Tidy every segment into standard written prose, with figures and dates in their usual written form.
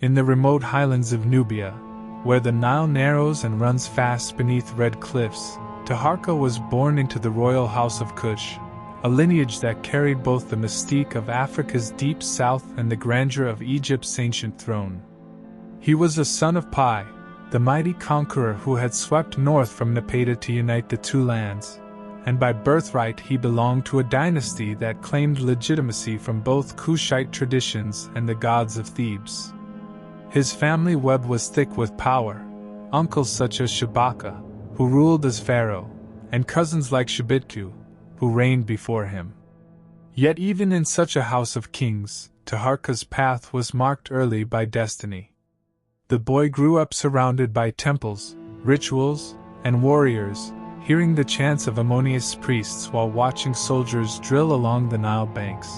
In the remote highlands of Nubia, where the Nile narrows and runs fast beneath red cliffs, Taharqa was born into the royal house of Cush, a lineage that carried both the mystique of Africa's deep south and the grandeur of Egypt's ancient throne. He was a son of Pi, the mighty conqueror who had swept north from Nepeta to unite the two lands, and by birthright he belonged to a dynasty that claimed legitimacy from both Cushite traditions and the gods of Thebes. His family web was thick with power, uncles such as Shabaka, who ruled as pharaoh, and cousins like Shibitku, who reigned before him. Yet even in such a house of kings, Taharqa's path was marked early by destiny. The boy grew up surrounded by temples, rituals, and warriors, hearing the chants of Ammonius priests while watching soldiers drill along the Nile banks.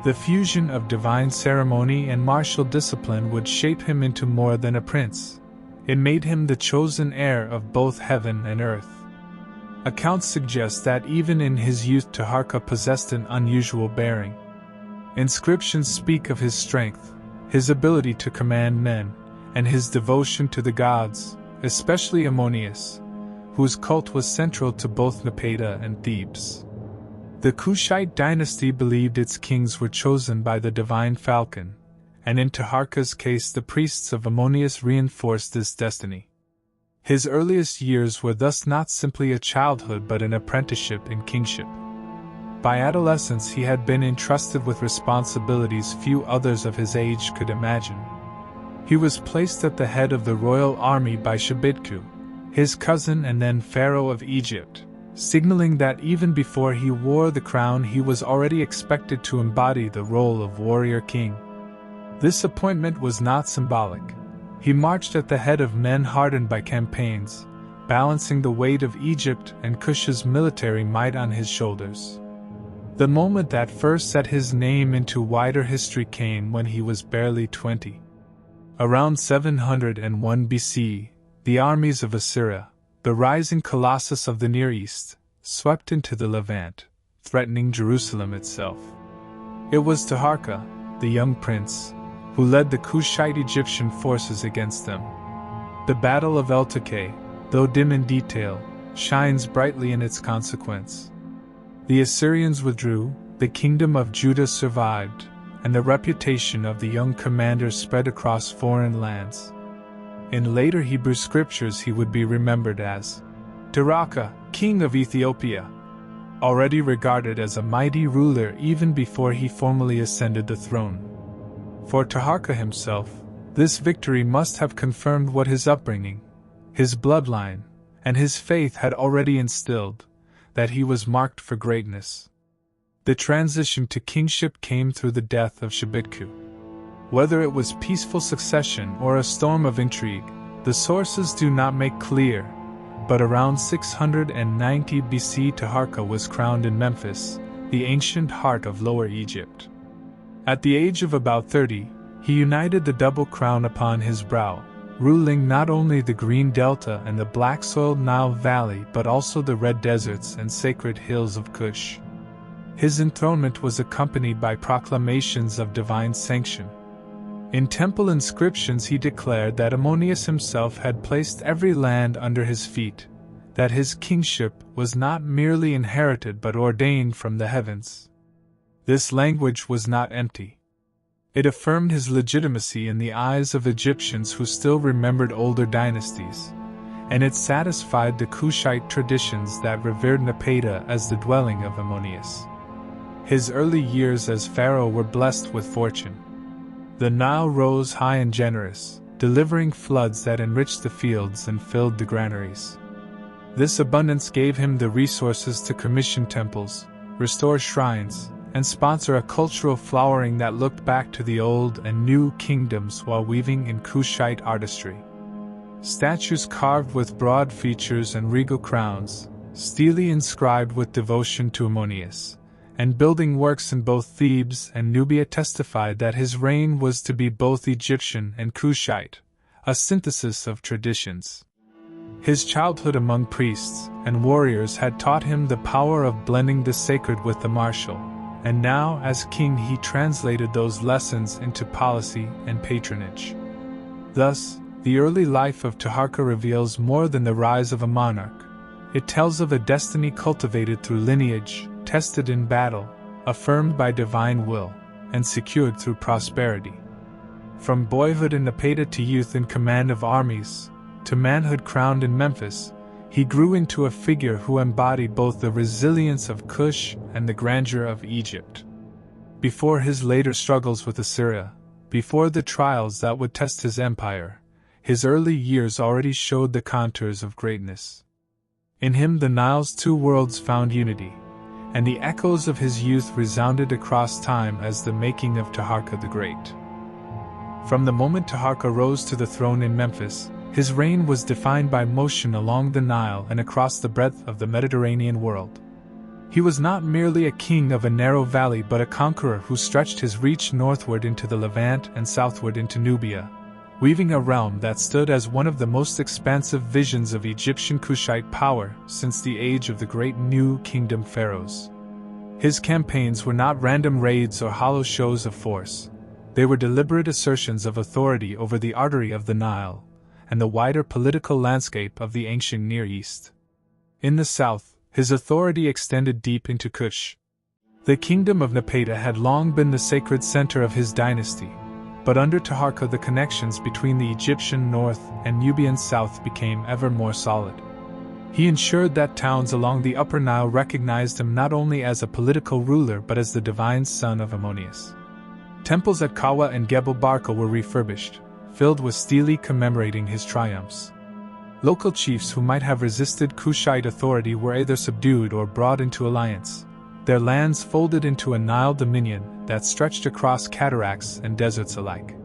The fusion of divine ceremony and martial discipline would shape him into more than a prince. It made him the chosen heir of both heaven and earth. Accounts suggest that even in his youth Taharqa possessed an unusual bearing. Inscriptions speak of his strength, his ability to command men, and his devotion to the gods, especially Ammonius, whose cult was central to both Nepeta and Thebes. The Cushite dynasty believed its kings were chosen by the divine falcon, and in Taharqa's case the priests of Ammonius reinforced this destiny. His earliest years were thus not simply a childhood but an apprenticeship in kingship. By adolescence he had been entrusted with responsibilities few others of his age could imagine. He was placed at the head of the royal army by Shibitku, his cousin and then pharaoh of Egypt, signaling that even before he wore the crown he was already expected to embody the role of warrior king. This appointment was not symbolic. He marched at the head of men hardened by campaigns, balancing the weight of Egypt and Cush's military might on his shoulders. The moment that first set his name into wider history came when he was barely 20. Around 701 BC, the armies of Assyria, the rising colossus of the Near East, swept into the Levant, threatening Jerusalem itself. It was Taharqa, the young prince, who led the Cushite Egyptian forces against them. The Battle of El Taqi, though dim in detail, shines brightly in its consequence. The Assyrians withdrew, the kingdom of Judah survived, and the reputation of the young commander spread across foreign lands. In later Hebrew scriptures he would be remembered as Taharqa, king of Ethiopia, already regarded as a mighty ruler even before he formally ascended the throne. For Taharqa himself, this victory must have confirmed what his upbringing, his bloodline, and his faith had already instilled, that he was marked for greatness. The transition to kingship came through the death of Shibitku. Whether it was peaceful succession or a storm of intrigue, the sources do not make clear, but around 690 BC Taharqa was crowned in Memphis, the ancient heart of Lower Egypt. At the age of about 30, he united the double crown upon his brow, ruling not only the Green Delta and the black-soiled Nile Valley but also the red deserts and sacred hills of Cush. His enthronement was accompanied by proclamations of divine sanction. In temple inscriptions he declared that Ammonius himself had placed every land under his feet, that his kingship was not merely inherited but ordained from the heavens. This language was not empty. It affirmed his legitimacy in the eyes of Egyptians who still remembered older dynasties, and it satisfied the Cushite traditions that revered Nepeta as the dwelling of Ammonius. His early years as pharaoh were blessed with fortune. The Nile rose high and generous, delivering floods that enriched the fields and filled the granaries. This abundance gave him the resources to commission temples, restore shrines, and sponsor a cultural flowering that looked back to the old and new kingdoms while weaving in Cushite artistry. Statues carved with broad features and regal crowns, steely inscribed with devotion to Ammonius, and building works in both Thebes and Nubia testified that his reign was to be both Egyptian and Cushite, a synthesis of traditions. His childhood among priests and warriors had taught him the power of blending the sacred with the martial, and now as king he translated those lessons into policy and patronage. Thus, the early life of Taharqa reveals more than the rise of a monarch. It tells of a destiny cultivated through lineage, tested in battle, affirmed by divine will, and secured through prosperity. From boyhood in Napata to youth in command of armies, to manhood crowned in Memphis, he grew into a figure who embodied both the resilience of Cush and the grandeur of Egypt. Before his later struggles with Assyria, before the trials that would test his empire, his early years already showed the contours of greatness. In him the Nile's two worlds found unity, and the echoes of his youth resounded across time as the making of Taharqa the Great. From the moment Taharqa rose to the throne in Memphis, his reign was defined by motion along the Nile and across the breadth of the Mediterranean world. He was not merely a king of a narrow valley but a conqueror who stretched his reach northward into the Levant and southward into Nubia, weaving a realm that stood as one of the most expansive visions of Egyptian Cushite power since the age of the great New Kingdom pharaohs. His campaigns were not random raids or hollow shows of force. They were deliberate assertions of authority over the artery of the Nile and the wider political landscape of the ancient Near East. In the south, his authority extended deep into Kush. The kingdom of Napata had long been the sacred center of his dynasty, but under Taharqa the connections between the Egyptian north and Nubian south became ever more solid. He ensured that towns along the Upper Nile recognized him not only as a political ruler but as the divine son of Ammonius. Temples at Kawa and Gebel Barka were refurbished, filled with stelae commemorating his triumphs. Local chiefs who might have resisted Kushite authority were either subdued or brought into alliance, their lands folded into a Nile dominion that stretched across cataracts and deserts alike.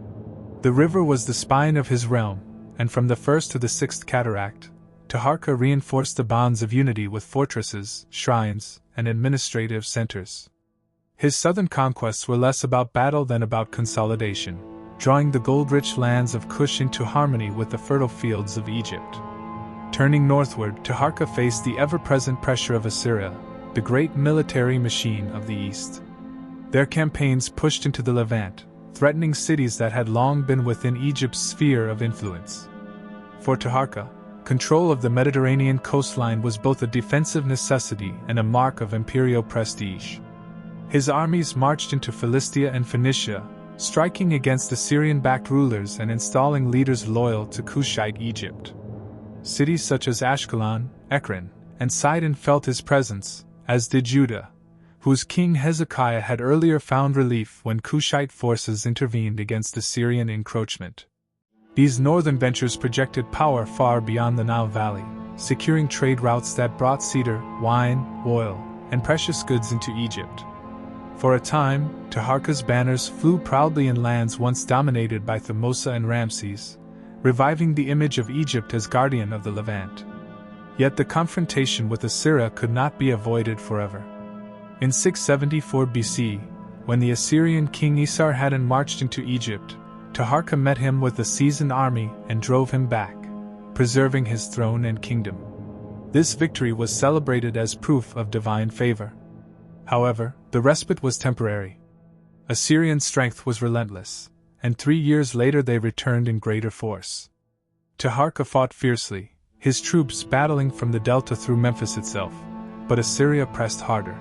The river was the spine of his realm, and from the first to the sixth cataract, Taharqa reinforced the bonds of unity with fortresses, shrines, and administrative centers. His southern conquests were less about battle than about consolidation, drawing the gold-rich lands of Kush into harmony with the fertile fields of Egypt. Turning northward, Taharqa faced the ever-present pressure of Assyria, the great military machine of the East. Their campaigns pushed into the Levant, threatening cities that had long been within Egypt's sphere of influence. For Taharqa, control of the Mediterranean coastline was both a defensive necessity and a mark of imperial prestige. His armies marched into Philistia and Phoenicia, striking against Assyrian-backed rulers and installing leaders loyal to Cushite Egypt. Cities such as Ashkelon, Ekron, and Sidon felt his presence, as did Judah, whose king Hezekiah had earlier found relief when Cushite forces intervened against Assyrian encroachment. These northern ventures projected power far beyond the Nile Valley, securing trade routes that brought cedar, wine, oil, and precious goods into Egypt. For a time, Taharqa's banners flew proudly in lands once dominated by Thamosa and Ramses, reviving the image of Egypt as guardian of the Levant. Yet the confrontation with Assyria could not be avoided forever. In 674 BC, when the Assyrian king Esarhaddon marched into Egypt, Taharqa met him with a seasoned army and drove him back, preserving his throne and kingdom. This victory was celebrated as proof of divine favor. However, the respite was temporary. Assyrian strength was relentless, and 3 years later they returned in greater force. Taharqa fought fiercely, his troops battling from the delta through Memphis itself, but Assyria pressed harder.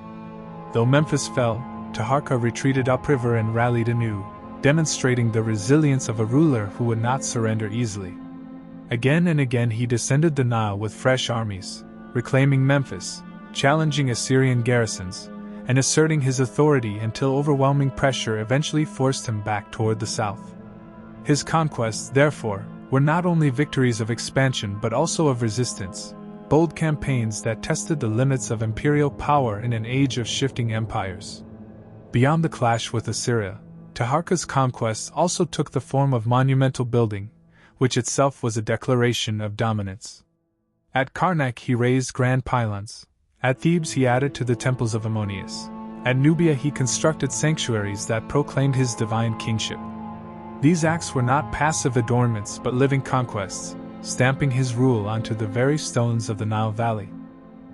Though Memphis fell, Taharqa retreated upriver and rallied anew, demonstrating the resilience of a ruler who would not surrender easily. Again and again he descended the Nile with fresh armies, reclaiming Memphis, challenging Assyrian garrisons, and asserting his authority until overwhelming pressure eventually forced him back toward the south. His conquests, therefore, were not only victories of expansion but also of resistance, bold campaigns that tested the limits of imperial power in an age of shifting empires. Beyond the clash with Assyria, Taharqa's conquests also took the form of monumental building, which itself was a declaration of dominance. At Karnak he raised grand pylons. At Thebes he added to the temples of Ammonius. At Nubia he constructed sanctuaries that proclaimed his divine kingship. These acts were not passive adornments but living conquests, stamping his rule onto the very stones of the Nile Valley.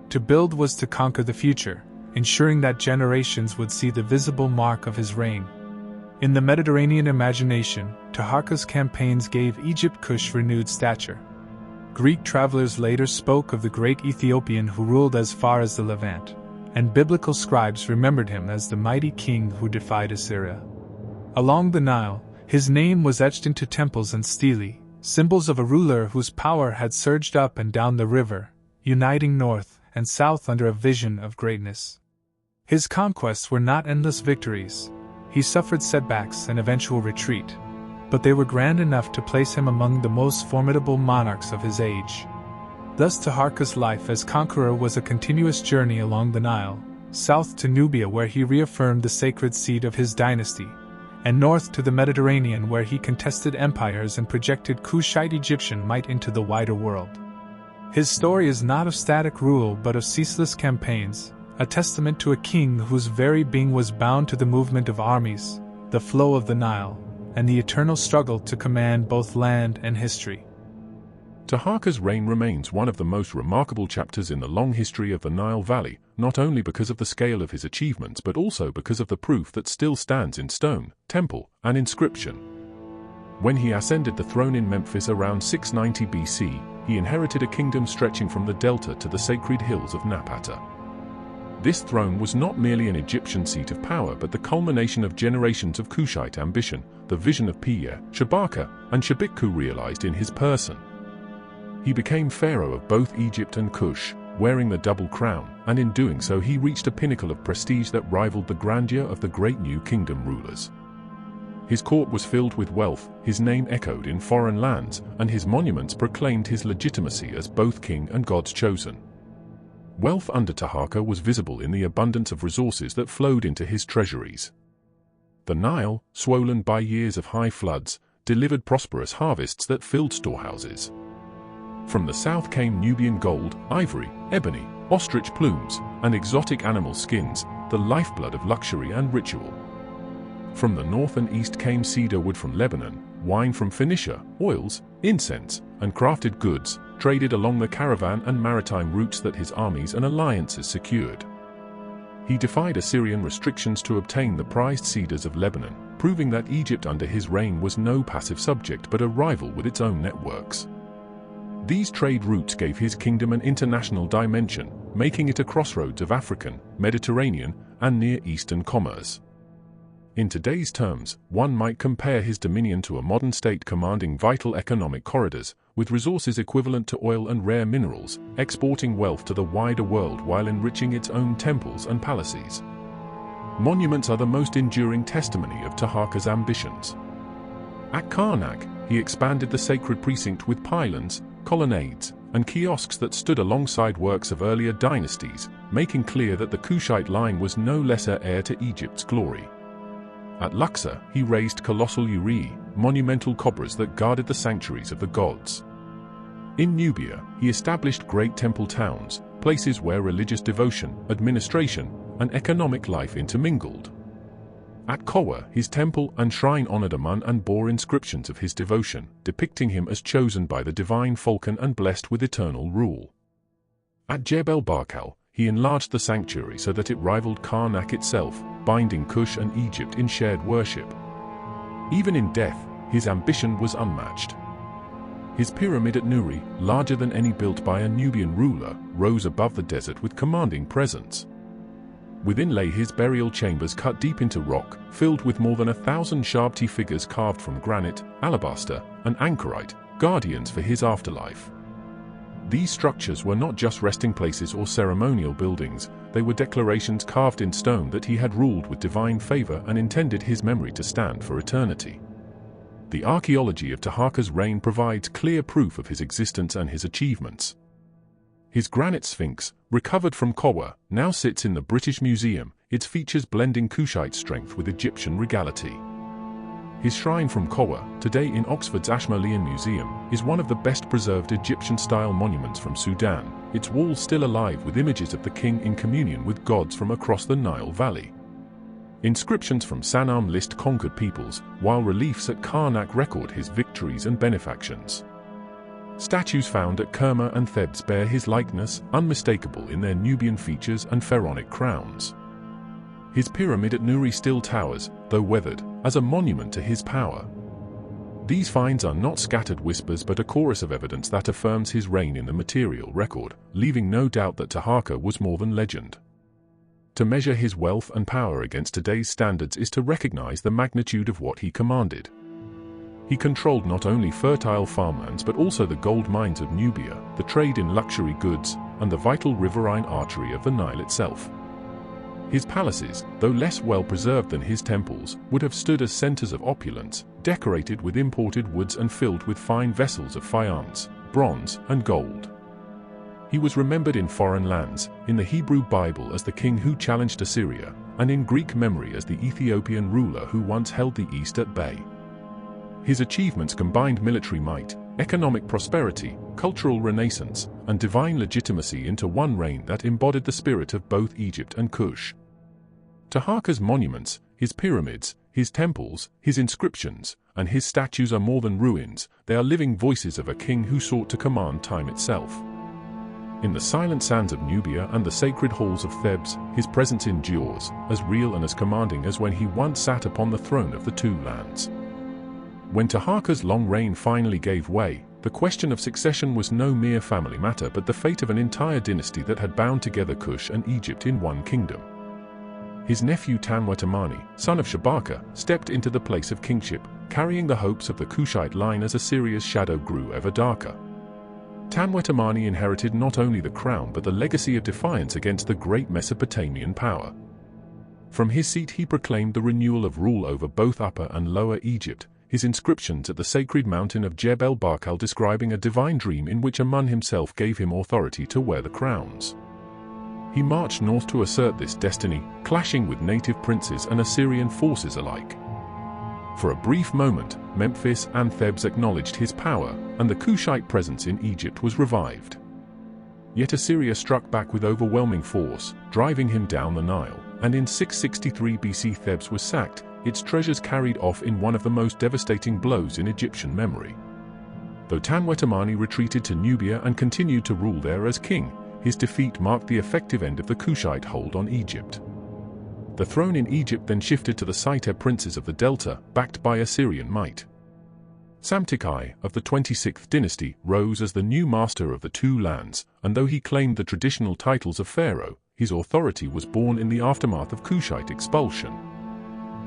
To build was to conquer the future, ensuring that generations would see the visible mark of his reign. In the Mediterranean imagination, Taharqa's campaigns gave Egypt Cush renewed stature. Greek travelers later spoke of the great Ethiopian who ruled as far as the Levant, and biblical scribes remembered him as the mighty king who defied Assyria. Along the Nile, his name was etched into temples and stelae, symbols of a ruler whose power had surged up and down the river, uniting north and south under a vision of greatness. His conquests were not endless victories. He suffered setbacks and eventual retreat, but they were grand enough to place him among the most formidable monarchs of his age. Thus Taharqa's life as conqueror was a continuous journey along the Nile, south to Nubia where he reaffirmed the sacred seat of his dynasty, and north to the Mediterranean where he contested empires and projected Cushite Egyptian might into the wider world. His story is not of static rule but of ceaseless campaigns, a testament to a king whose very being was bound to the movement of armies, the flow of the Nile, and the eternal struggle to command both land and history. Taharqa's reign remains one of the most remarkable chapters in the long history of the Nile Valley, not only because of the scale of his achievements but also because of the proof that still stands in stone, temple, and inscription. When he ascended the throne in Memphis around 690 BC, he inherited a kingdom stretching from the delta to the sacred hills of Napata. This throne was not merely an Egyptian seat of power but the culmination of generations of Cushite ambition, the vision of Pir, Shabaka, and Shabikku realized in his person. He became pharaoh of both Egypt and Cush, wearing the double crown, and in doing so he reached a pinnacle of prestige that rivaled the grandeur of the great New Kingdom rulers. His court was filled with wealth, his name echoed in foreign lands, and his monuments proclaimed his legitimacy as both king and God's chosen. Wealth under Taharqa was visible in the abundance of resources that flowed into his treasuries. The Nile, swollen by years of high floods, delivered prosperous harvests that filled storehouses. From the south came Nubian gold, ivory, ebony, ostrich plumes, and exotic animal skins, the lifeblood of luxury and ritual. From the north and east came cedar wood from Lebanon, wine from Phoenicia, oils, incense, and crafted goods, traded along the caravan and maritime routes that his armies and alliances secured. He defied Assyrian restrictions to obtain the prized cedars of Lebanon, proving that Egypt under his reign was no passive subject but a rival with its own networks. These trade routes gave his kingdom an international dimension, making it a crossroads of African, Mediterranean, and Near Eastern commerce. In today's terms, one might compare his dominion to a modern state commanding vital economic corridors, with resources equivalent to oil and rare minerals, exporting wealth to the wider world while enriching its own temples and palaces. Monuments are the most enduring testimony of Taharqa's ambitions. At Karnak, he expanded the sacred precinct with pylons, colonnades, and kiosks that stood alongside works of earlier dynasties, making clear that the Cushite line was no lesser heir to Egypt's glory. At Luxor, he raised colossal uraei, monumental cobras that guarded the sanctuaries of the gods. In Nubia, he established great temple towns, places where religious devotion, administration, and economic life intermingled. At Kowa, his temple and shrine honored Amun and bore inscriptions of his devotion, depicting him as chosen by the divine falcon and blessed with eternal rule. At Jebel Barkal, he enlarged the sanctuary so that it rivaled Karnak itself, binding Cush and Egypt in shared worship. Even in death, his ambition was unmatched. His pyramid at Nuri, larger than any built by a Nubian ruler, rose above the desert with commanding presence. Within lay his burial chambers cut deep into rock, filled with more than 1,000 Shabti figures carved from granite, alabaster, and anchorite, guardians for his afterlife. These structures were not just resting places or ceremonial buildings, they were declarations carved in stone that he had ruled with divine favor and intended his memory to stand for eternity. The archaeology of Taharqa's reign provides clear proof of his existence and his achievements. His granite sphinx, recovered from Kowa, now sits in the British Museum, its features blending Cushite strength with Egyptian regality. His shrine from Kowa, today in Oxford's Ashmolean Museum, is one of the best preserved Egyptian-style monuments from Sudan, its walls still alive with images of the king in communion with gods from across the Nile Valley. Inscriptions from Sanam list conquered peoples, while reliefs at Karnak record his victories and benefactions. Statues found at Kerma and Thebes bear his likeness, unmistakable in their Nubian features and pharaonic crowns. His pyramid at Nuri still towers, though weathered, as a monument to his power. These finds are not scattered whispers but a chorus of evidence that affirms his reign in the material record, leaving no doubt that Taharqa was more than legend. To measure his wealth and power against today's standards is to recognize the magnitude of what he commanded. He controlled not only fertile farmlands but also the gold mines of Nubia, the trade in luxury goods, and the vital riverine artery of the Nile itself. His palaces, though less well preserved than his temples, would have stood as centers of opulence, decorated with imported woods and filled with fine vessels of faience, bronze, and gold. He was remembered in foreign lands, in the Hebrew Bible as the king who challenged Assyria, and in Greek memory as the Ethiopian ruler who once held the East at bay. His achievements combined military might, economic prosperity, cultural renaissance, and divine legitimacy into one reign that embodied the spirit of both Egypt and Kush. Taharqa's monuments, his pyramids, his temples, his inscriptions, and his statues are more than ruins, they are living voices of a king who sought to command time itself. In the silent sands of Nubia and the sacred halls of Thebes, his presence endures, as real and as commanding as when he once sat upon the throne of the two lands. When Taharqa's long reign finally gave way, the question of succession was no mere family matter but the fate of an entire dynasty that had bound together Kush and Egypt in one kingdom. His nephew Tanwetamani, son of Shabaka, stepped into the place of kingship, carrying the hopes of the Cushite line as Assyria's shadow grew ever darker. Tanwetamani inherited not only the crown but the legacy of defiance against the great Mesopotamian power. From his seat he proclaimed the renewal of rule over both Upper and Lower Egypt, his inscriptions at the sacred mountain of Jebel Barkal describing a divine dream in which Amun himself gave him authority to wear the crowns. He marched north to assert this destiny, clashing with native princes and Assyrian forces alike. For a brief moment, Memphis and Thebes acknowledged his power, and the Kushite presence in Egypt was revived. Yet Assyria struck back with overwhelming force, driving him down the Nile, and in 663 BC Thebes was sacked, its treasures carried off in one of the most devastating blows in Egyptian memory. Though Tanwetamani retreated to Nubia and continued to rule there as king, his defeat marked the effective end of the Kushite hold on Egypt. The throne in Egypt then shifted to the Site princes of the Delta, backed by Assyrian might. Samtikai, of the 26th dynasty, rose as the new master of the two lands, and though he claimed the traditional titles of pharaoh, his authority was born in the aftermath of Kushite expulsion.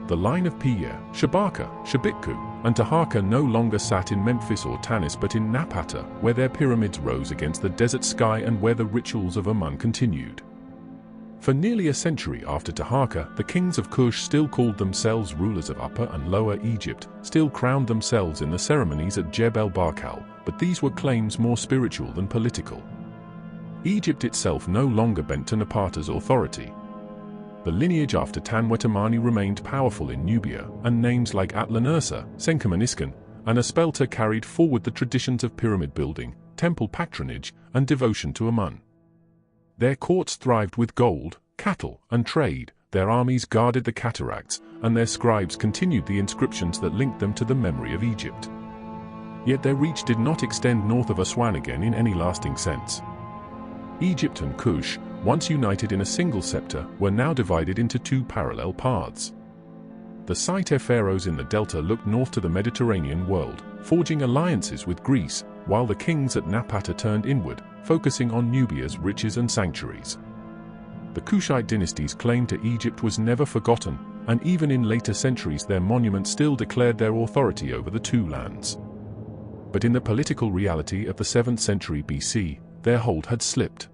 The line of Piya, Shabaka, Shabitku, and Taharqa no longer sat in Memphis or Tanis but in Napata, where their pyramids rose against the desert sky and where the rituals of Amun continued. For nearly a century after Taharqa, the kings of Kush still called themselves rulers of Upper and Lower Egypt, still crowned themselves in the ceremonies at Jebel Barkal, but these were claims more spiritual than political. Egypt itself no longer bent to Napata's authority. The lineage after Tanwetamani remained powerful in Nubia, and names like Atlanersa, Senkermaniskan, and Aspelta carried forward the traditions of pyramid building, temple patronage, and devotion to Amun. Their courts thrived with gold, cattle, and trade, their armies guarded the cataracts, and their scribes continued the inscriptions that linked them to the memory of Egypt. Yet their reach did not extend north of Aswan again in any lasting sense. Egypt and Kush, once united in a single scepter, were now divided into two parallel paths. The Site pharaohs in the delta looked north to the Mediterranean world, forging alliances with Greece, while the kings at Napata turned inward, focusing on Nubia's riches and sanctuaries. The Kushite dynasty's claim to Egypt was never forgotten, and even in later centuries their monuments still declared their authority over the two lands. But in the political reality of the 7th century BC, their hold had slipped.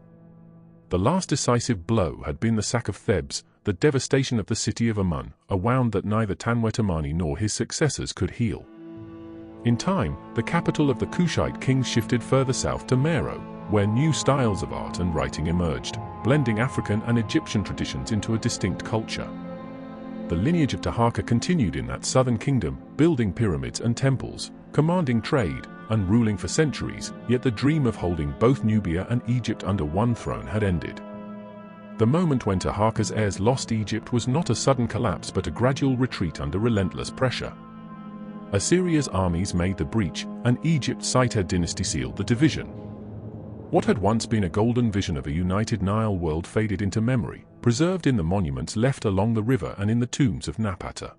The last decisive blow had been the sack of Thebes, the devastation of the city of Amun, a wound that neither Tanwetamani nor his successors could heal. In time, the capital of the Kushite kings shifted further south to Meroe, where new styles of art and writing emerged, blending African and Egyptian traditions into a distinct culture. The lineage of Taharqa continued in that southern kingdom, building pyramids and temples, commanding trade, and ruling for centuries, yet the dream of holding both Nubia and Egypt under one throne had ended. The moment when Taharqa's heirs lost Egypt was not a sudden collapse but a gradual retreat under relentless pressure. Assyria's armies made the breach, and Egypt's Cushite dynasty sealed the division. What had once been a golden vision of a united Nile world faded into memory, preserved in the monuments left along the river and in the tombs of Napata.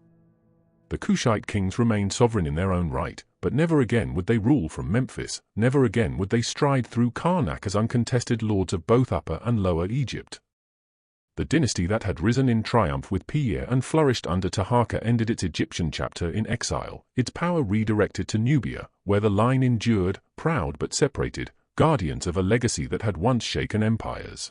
The Cushite kings remained sovereign in their own right, but never again would they rule from Memphis, never again would they stride through Karnak as uncontested lords of both Upper and Lower Egypt. The dynasty that had risen in triumph with Pir and flourished under Taharqa ended its Egyptian chapter in exile, its power redirected to Nubia, where the line endured, proud but separated, guardians of a legacy that had once shaken empires.